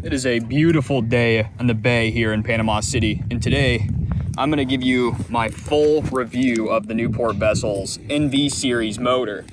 It is a beautiful day on the bay here in Panama City, and today I'm going to give you my full review of the Newport Vessels NV series motor.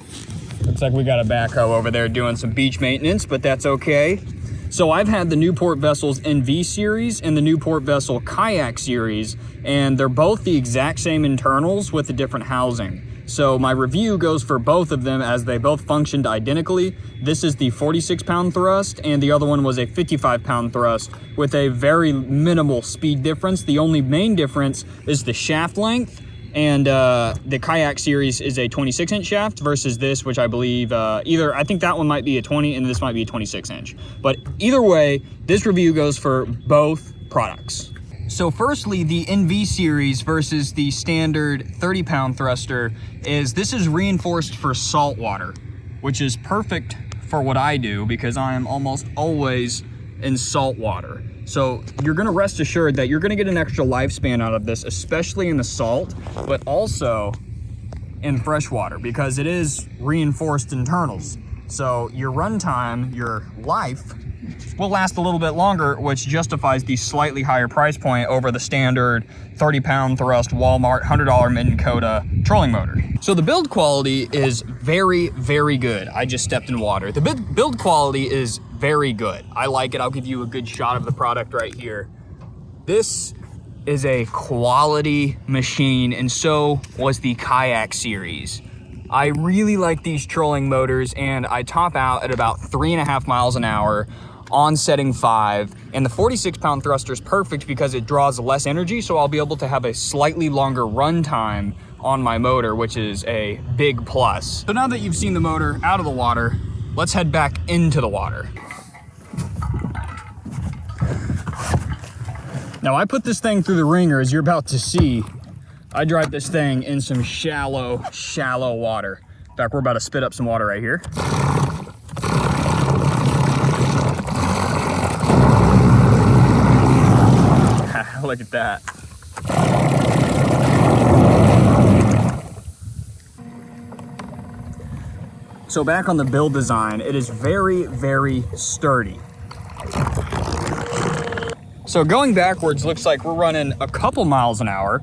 Looks like we got a backhoe over there doing some beach maintenance, but that's okay. So I've had the Newport Vessels NV series and the Newport Vessel kayak series, and they're both the exact same internals with a different housing. So my review goes for both of them as they both functioned identically. This is the 46-pound thrust, and the other one was a 55-pound thrust with a very minimal speed difference. The only main difference is the shaft length, and the kayak series is a 26-inch shaft versus this, which I believe I think that one might be a 20 and this might be a 26-inch. But either way, this review goes for both products. So firstly, the NV series versus the standard 30-pound thruster this is reinforced for saltwater, which is perfect for what I do because I am almost always in saltwater. So you're gonna rest assured that you're gonna get an extra lifespan out of this, especially in the salt, but also in freshwater because it is reinforced internals. So your runtime, your life, will last a little bit longer, which justifies the slightly higher price point over the standard 30-pound thrust Walmart $100 Minn Kota trolling motor. So the build quality is very, very good. I just stepped in water. The build quality is very good. I like it. I'll give you a good shot of the product right here. This is a quality machine, and so was the kayak series. I really like these trolling motors, and I top out at about 3.5 miles an hour on setting 5, and the 46-pound thruster is perfect because it draws less energy, so I'll be able to have a slightly longer run time on my motor, which is a big plus. So now that you've seen the motor out of the water, let's head back into the water. Now I put this thing through the ringer, as you're about to see. I drive this thing in some shallow water. In fact, we're about to spit up some water right here. Look at that. So back on the build design, it is very, very sturdy. So going backwards looks like we're running a couple miles an hour,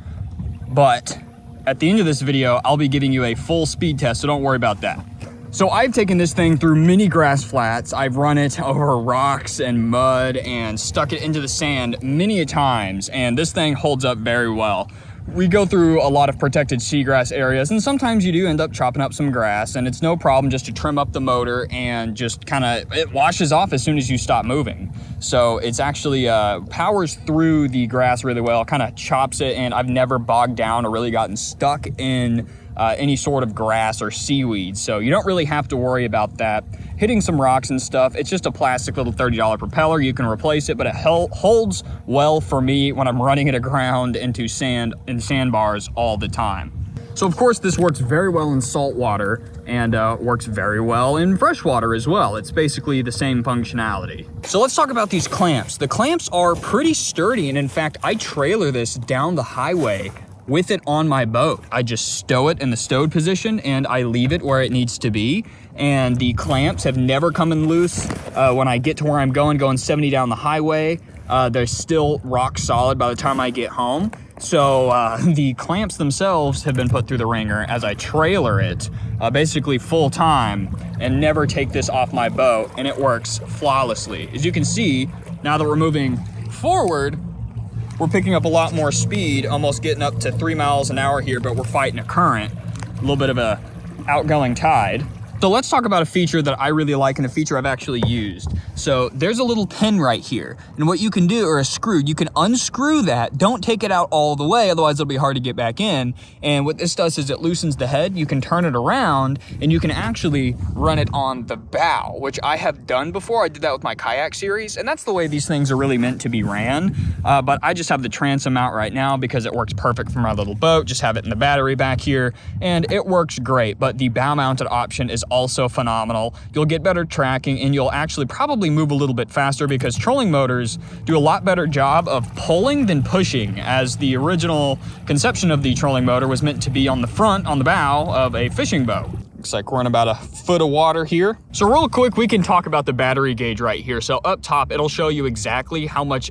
but at the end of this video, I'll be giving you a full speed test, so don't worry about that. So I've taken this thing through many grass flats. I've run it over rocks and mud and stuck it into the sand many a times, and this thing holds up very well. We go through a lot of protected seagrass areas, and sometimes you do end up chopping up some grass, and it's no problem just to trim up the motor and just it washes off as soon as you stop moving. So it's actually powers through the grass really well, kind of chops it, and I've never bogged down or really gotten stuck in any sort of grass or seaweed. So you don't really have to worry about that. Hitting some rocks and stuff, it's just a plastic little $30 propeller. You can replace it, but it holds well for me when I'm running it aground into sandbars all the time. So of course this works very well in salt water and works very well in freshwater as well. It's basically the same functionality. So let's talk about these clamps. The clamps are pretty sturdy, and in fact, I trailer this down the highway with it on my boat. I just stow it in the stowed position and I leave it where it needs to be. And the clamps have never come in loose. When I get to where I'm going 70 down the highway, they're still rock solid by the time I get home. So the clamps themselves have been put through the ringer as I trailer it basically full time and never take this off my boat, and it works flawlessly. As you can see, now that we're moving forward, we're picking up a lot more speed, almost getting up to 3 miles an hour here, but we're fighting a current, a little bit of a outgoing tide. So let's talk about a feature that I really like and a feature I've actually used. So there's a little pin right here, and what you can do, or a screw, you can unscrew that. Don't take it out all the way, otherwise it'll be hard to get back in. And what this does is it loosens the head. You can turn it around and you can actually run it on the bow, which I have done before. I did that with my kayak series, and that's the way these things are really meant to be ran. But I just have the transom out right now because it works perfect for my little boat. Just have it in the battery back here, and it works great. But the bow mounted option is also phenomenal. You'll get better tracking, and you'll actually probably move a little bit faster because trolling motors do a lot better job of pulling than pushing, as the original conception of the trolling motor was meant to be on the front, on the bow of a fishing boat. Looks like we're in about a foot of water here. So real quick, we can talk about the battery gauge right here. So up top, it'll show you exactly how much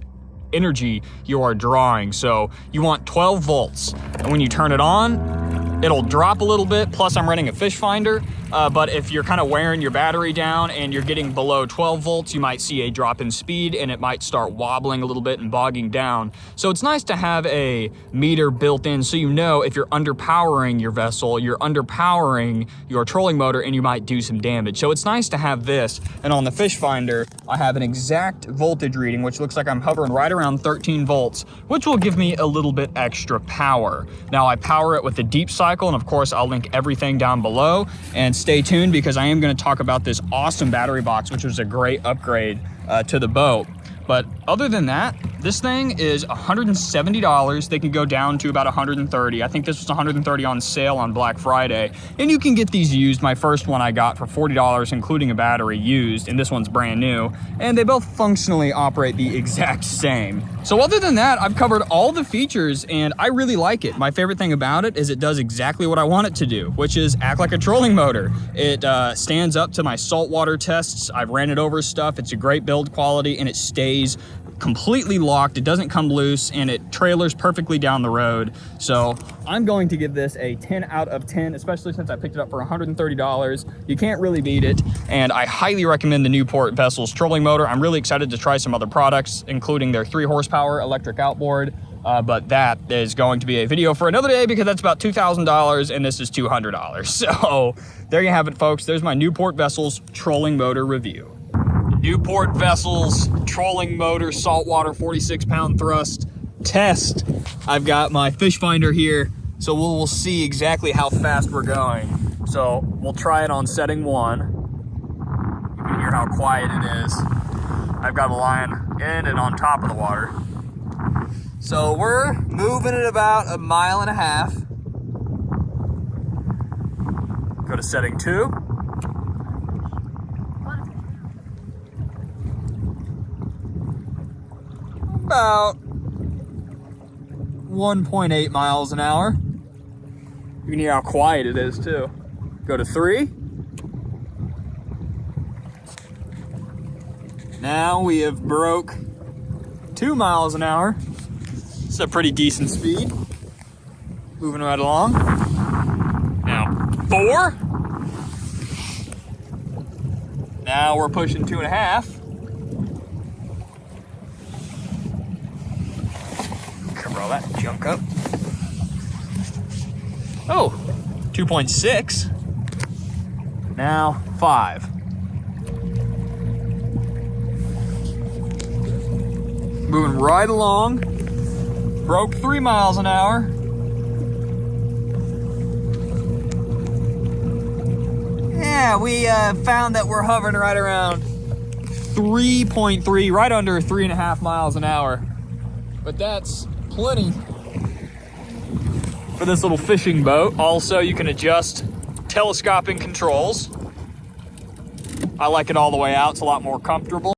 energy you are drawing. So you want 12 volts. And when you turn it on, it'll drop a little bit. Plus I'm running a fish finder. But if you're kind of wearing your battery down and you're getting below 12 volts, you might see a drop in speed and it might start wobbling a little bit and bogging down. So it's nice to have a meter built in so you know if you're underpowering your vessel, you're underpowering your trolling motor and you might do some damage. So it's nice to have this. And on the fish finder, I have an exact voltage reading, which looks like I'm hovering right around 13 volts, which will give me a little bit extra power. Now I power it with the deep cycle, and of course I'll link everything down below. And stay tuned because I am going to talk about this awesome battery box, which was a great upgrade to the boat. But other than that, this thing is $170. They can go down to about $130. I think this was $130 on sale on Black Friday. And you can get these used. My first one I got for $40, including a battery used, and this one's brand new. And they both functionally operate the exact same. So other than that, I've covered all the features and I really like it. My favorite thing about it is it does exactly what I want it to do, which is act like a trolling motor. It stands up to my saltwater tests. I've ran it over stuff. It's a great build quality and it stays completely locked. It doesn't come loose and it trailers perfectly down the road. So I'm going to give this a 10 out of 10, especially since I picked it up for $130. You can't really beat it. And I highly recommend the Newport Vessels trolling motor. I'm really excited to try some other products, including their 3 horsepower electric outboard. But that is going to be a video for another day because that's about $2,000 and this is $200. So there you have it, folks. There's my Newport Vessels trolling motor review. Newport Vessels trolling motor saltwater 46-pound thrust test. I've got my fish finder here, so we'll see exactly how fast we're going. So we'll try it on setting 1. You can hear how quiet it is. I've got the line in and on top of the water. So we're moving at about 1.5 miles. Go to setting 2. About 1.8 miles an hour. You can hear how quiet it is too. Go to 3. Now we have broke 2 miles an hour. It's a pretty decent speed. Moving right along. Now 4. Now we're pushing 2.5. Roll that junk up. Oh, 2.6. Now 5. Moving right along. Broke 3 miles an hour. Yeah, we found that we're hovering right around 3.3, right under 3.5 miles an hour. But that's plenty for this little fishing boat. Also, you can adjust telescoping controls. I like it all the way out. It's a lot more comfortable.